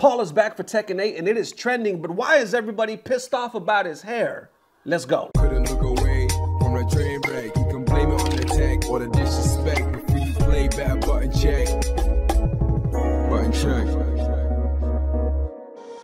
Paul is back for Tekken 8 and it is trending, but why is everybody pissed off about his hair? Let's go. Couldn't look away from the train wreck. You can blame it on the tech or the disrespect. Before you play back, button check. Button check.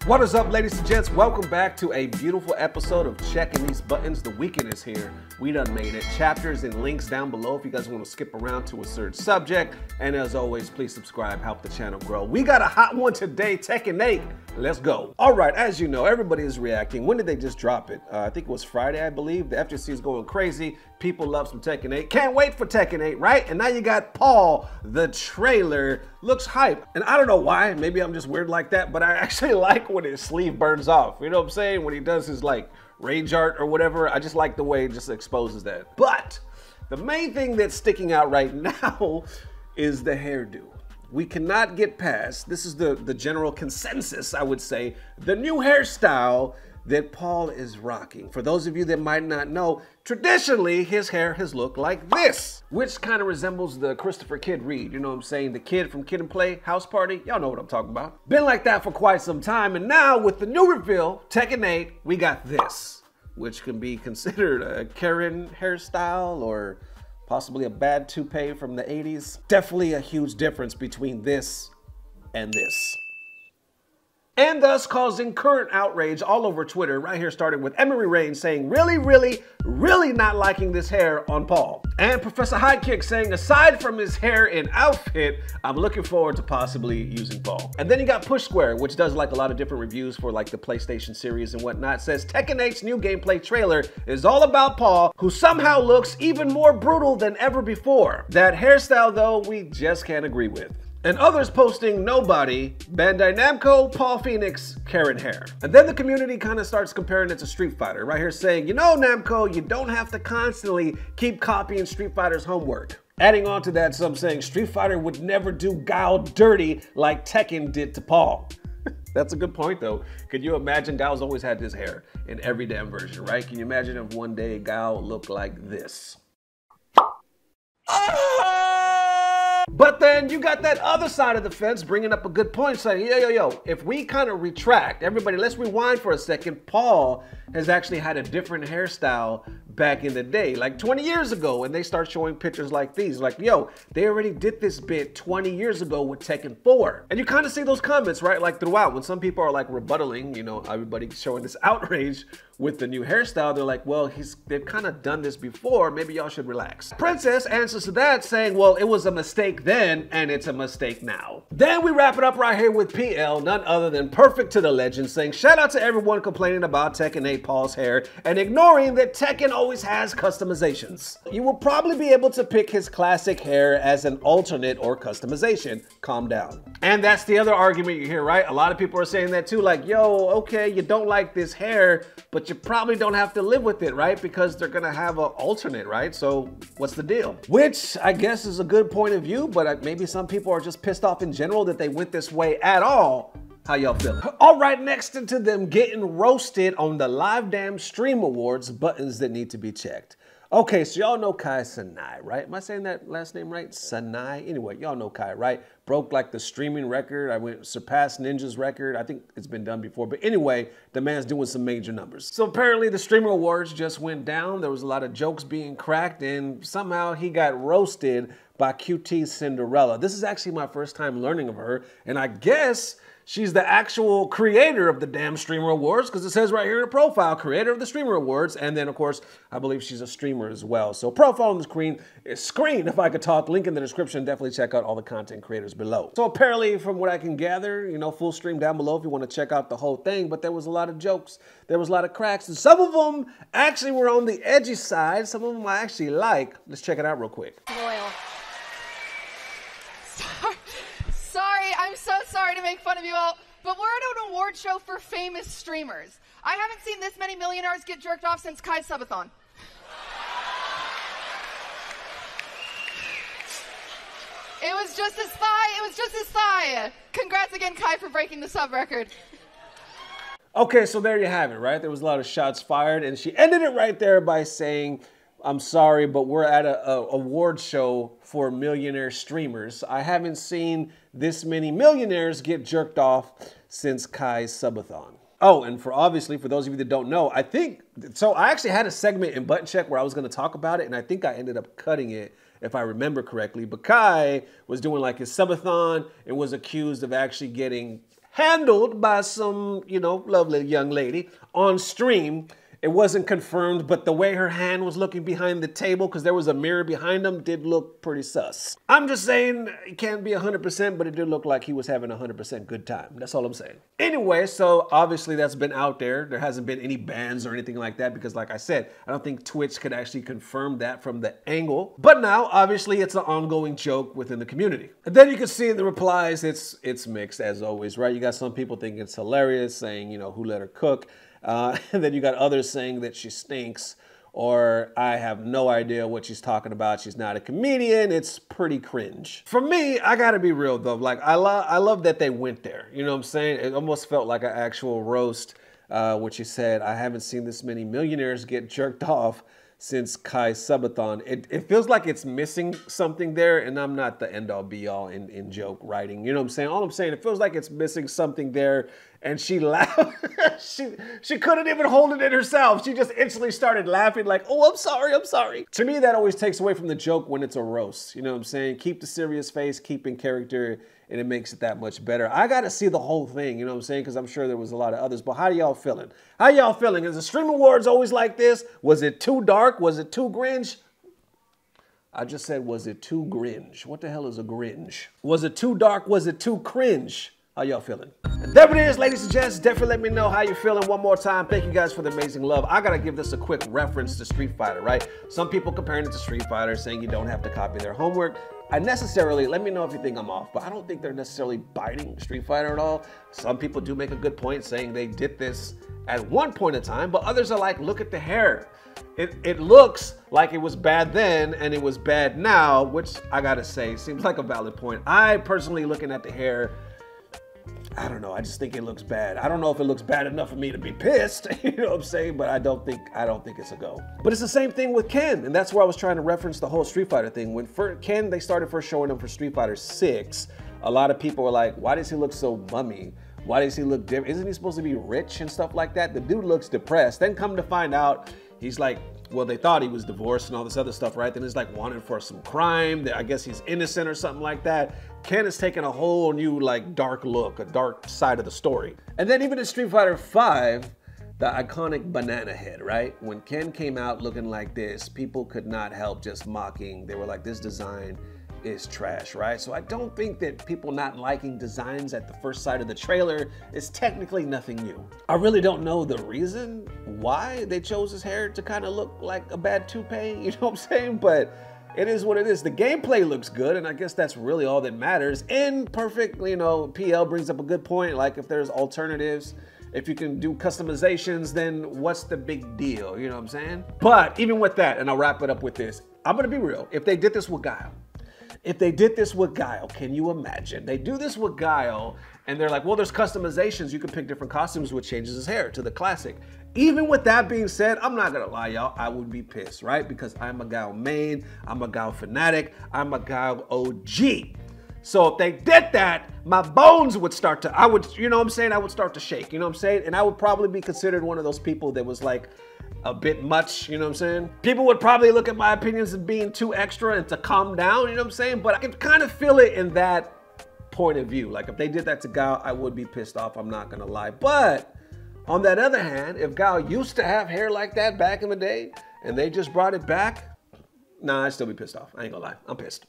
What is up, ladies and gents? Welcome back to a beautiful episode of Checking These Buttons. The weekend is here. We done made it. Chapters and links down below if you guys want to skip around to a certain subject. And as always, please subscribe, help the channel grow. We got a hot one today, Tekken 8. Let's go. All right, as you know, everybody is reacting. When did they just drop it? I think it was Friday, I believe. The FGC is going crazy. People love some Tekken 8. Can't wait for Tekken 8, right? And now you got Paul. The trailer looks hype. And I don't know why. Maybe I'm just weird like that, but I actually like when his sleeve burns off. You know what I'm saying? When he does his like rage art or whatever. I just like the way it just exposes that. But the main thing that's sticking out right now is the hairdo. We cannot get past, this is the general consensus, I would say, the new hairstyle that Paul is rocking. For those of you that might not know, traditionally his hair has looked like this, which kind of resembles the Christopher Kid Reed, you know what I'm saying? The kid from Kid and Play House Party, y'all know what I'm talking about. Been like that for quite some time, and now with the new reveal, Tekken 8, we got this, which can be considered a Karen hairstyle or possibly a bad toupee from the 80s. Definitely a huge difference between this and this. And thus causing current outrage all over Twitter, right here starting with Emery Rain saying, really not liking this hair on Paul. And Professor Hidekick saying, aside from his hair and outfit, I'm looking forward to possibly using Paul. And then you got Push Square, which does like a lot of different reviews for like the PlayStation series and whatnot, says Tekken 8's new gameplay trailer is all about Paul, who somehow looks even more brutal than ever before. That hairstyle though, we just can't agree with. And others posting nobody, Bandai Namco, Paul Phoenix, Karen hair. And then the community kind of starts comparing it to Street Fighter, right here saying, you know, Namco, you don't have to constantly keep copying Street Fighter's homework. Adding on to that, some saying Street Fighter would never do Guile dirty like Tekken did to Paul. That's a good point though. Could you imagine Guile's always had this hair in every damn version, right? Can you imagine if one day Guile looked like this? But then you got that other side of the fence bringing up a good point saying, yo, if we kind of retract, everybody, let's rewind for a second. Paul has actually had a different hairstyle back in the day, like 20 years ago, and they start showing pictures like these, like, yo, they already did this bit 20 years ago with Tekken 4. And you kind of see those comments, right, like throughout, when some people are like rebuttaling, you know, everybody's showing this outrage with the new hairstyle, they're like, well, they've kind of done this before, maybe y'all should relax. Princess answers to that saying, well, it was a mistake then, and it's a mistake now. Then we wrap it up right here with PL, none other than Perfect to the Legend, saying, shout out to everyone complaining about Tekken 8 Paul's hair, and ignoring that Tekken always has customizations. You will probably be able to pick his classic hair as an alternate or customization. Calm down. And that's the other argument you hear, right? A lot of people are saying that too, like, yo, okay, you don't like this hair, but you probably don't have to live with it, right? Because they're gonna have an alternate, right? So what's the deal? Which I guess is a good point of view, but maybe some people are just pissed off in general that they went this way at all. How y'all feeling? All right, next into them getting roasted on the Live Damn Stream Awards, buttons that need to be checked. Okay, so y'all know Kai Cenat, right? Am I saying that last name right? Cenat? Anyway, y'all know Kai, right? Broke like the streaming record. Surpassed Ninja's record. I think it's been done before. But anyway, the man's doing some major numbers. So apparently the Streamer Awards just went down. There was a lot of jokes being cracked, and somehow he got roasted by QT Cinderella. This is actually my first time learning of her, and I guess she's the actual creator of the damn Streamer Awards, because it says right here in her profile, creator of the Streamer Awards, and then of course, I believe she's a streamer as well. So profile on the screen, if I could talk, link in the description, definitely check out all the content creators below. So apparently, from what I can gather, you know, full stream down below if you want to check out the whole thing, but there was a lot of jokes, there was a lot of cracks, and some of them actually were on the edgy side, some of them I actually like. Let's check it out real quick. Loyal. Sorry, I'm so sorry to make fun of you all, but we're at an award show for famous streamers. I haven't seen this many millionaires get jerked off since Kai Subathon. It was just his thigh, Congrats again, Kai, for breaking the sub record. Okay, so there you have it, right? There was a lot of shots fired, and she ended it right there by saying, I'm sorry, but we're at a award show for millionaire streamers. I haven't seen this many millionaires get jerked off since Kai's subathon. Oh, and obviously, for those of you that don't know, I actually had a segment in Button Check where I was going to talk about it, and I think I ended up cutting it, if I remember correctly. But Kai was doing like his subathon and was accused of actually getting handled by some, lovely young lady on stream. It wasn't confirmed, but the way her hand was looking behind the table, because there was a mirror behind him, did look pretty sus. I'm just saying, it can't be 100%, but it did look like he was having a 100% good time. That's all I'm saying. Anyway, so obviously that's been out there. There hasn't been any bans or anything like that, because like I said, I don't think Twitch could actually confirm that from the angle. But now, obviously, it's an ongoing joke within the community. And then you can see in the replies, it's mixed as always, right? You got some people thinking it's hilarious, saying, who let her cook? And then you got others saying that she stinks, or I have no idea what she's talking about. She's not a comedian. It's pretty cringe. For me, I gotta be real though. Like I love that they went there. You know what I'm saying? It almost felt like an actual roast, which she said, I haven't seen this many millionaires get jerked off since Kai's subathon. It feels like it's missing something there, and I'm not the end all be all in joke writing. You know what I'm saying? All I'm saying, it feels like it's missing something there, and she laughed. she couldn't even hold it in herself. She just instantly started laughing like, oh, I'm sorry, I'm sorry. To me, that always takes away from the joke when it's a roast. You know what I'm saying? Keep the serious face, keep in character, and it makes it that much better. I got to see the whole thing, you know what I'm saying? Because I'm sure there was a lot of others. But how y'all feeling? How y'all feeling? Is the Stream Awards always like this? Was it too dark? Was it too cringe? I just said, was it too cringe? What the hell is a cringe? Was it too dark? Was it too cringe? How y'all feeling? And there it is, ladies and gents. Definitely let me know how you're feeling one more time. Thank you guys for the amazing love. I gotta give this a quick reference to Street Fighter, right? Some people comparing it to Street Fighter, saying you don't have to copy their homework. Let me know if you think I'm off, but I don't think they're necessarily biting Street Fighter at all. Some people do make a good point saying they did this at one point in time, but others are like, look at the hair. It looks like it was bad then and it was bad now, which I gotta say, seems like a valid point. I personally, looking at the hair, I don't know. I just think it looks bad. I don't know if it looks bad enough for me to be pissed, you know what I'm saying? But I don't think it's a go. But it's the same thing with Ken, and that's where I was trying to reference the whole Street Fighter thing. When Ken, they started first showing him for Street Fighter 6, a lot of people were like, why does he look so bummy? Why does he look different? Isn't he supposed to be rich and stuff like that? The dude looks depressed. Then come to find out, he's like, well, they thought he was divorced and all this other stuff, right? Then he's like wanted for some crime. I guess he's innocent or something like that. Ken is taking a whole new like dark look, a dark side of the story. And then even in Street Fighter 5, the iconic banana head, right? When Ken came out looking like this, people could not help just mocking. They were like, this design is trash, right? So I don't think that people not liking designs at the first sight of the trailer is technically nothing new. I really don't know the reason why they chose his hair to kind of look like a bad toupee, you know what I'm saying? But it is what it is. The gameplay looks good, and I guess that's really all that matters. And perfect, PL brings up a good point, like if there's alternatives, if you can do customizations, then what's the big deal, you know what I'm saying? But even with that, and I'll wrap it up with this, I'm gonna be real, if they did this with Guile, can you imagine? They do this with Guile, and they're like, well, there's customizations. You can pick different costumes, which changes his hair to the classic. Even with that being said, I'm not gonna lie, y'all, I would be pissed, right? Because I'm a Guile main, I'm a Guile fanatic, I'm a Guile OG. So if they did that, my bones would start to, I would start to shake, you know what I'm saying? And I would probably be considered one of those people that was like, a bit much, you know what I'm saying? People would probably look at my opinions as being too extra and to calm down, you know what I'm saying? But I can kind of feel it in that point of view. Like if they did that to Guile, I would be pissed off, I'm not gonna lie. But on that other hand, if Guile used to have hair like that back in the day and they just brought it back, nah, I'd still be pissed off. I ain't gonna lie, I'm pissed.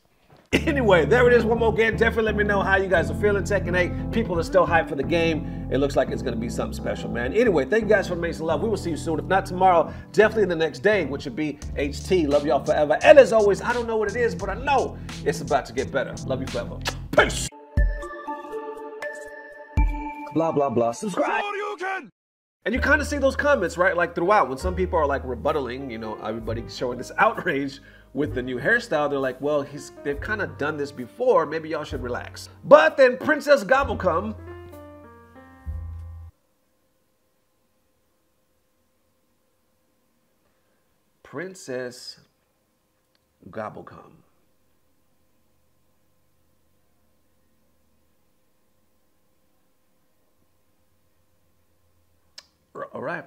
Anyway, there it is one more again. Definitely let me know how you guys are feeling. Tekken 8, people are still hyped for the game. It looks like it's going to be something special, man. Anyway, thank you guys for the amazing love. We will see you soon. If not tomorrow, definitely the next day, which would be HT. Love y'all forever. And as always, I don't know what it is, but I know it's about to get better. Love you forever. Peace. Blah, blah, blah. Subscribe. And you kind of see those comments, right? Like throughout, when some people are like rebuttaling, everybody showing this outrage with the new hairstyle, they're like, well, they've kind of done this before, maybe y'all should relax. But then Princess Gobblecum Princess Gobblegum. All right.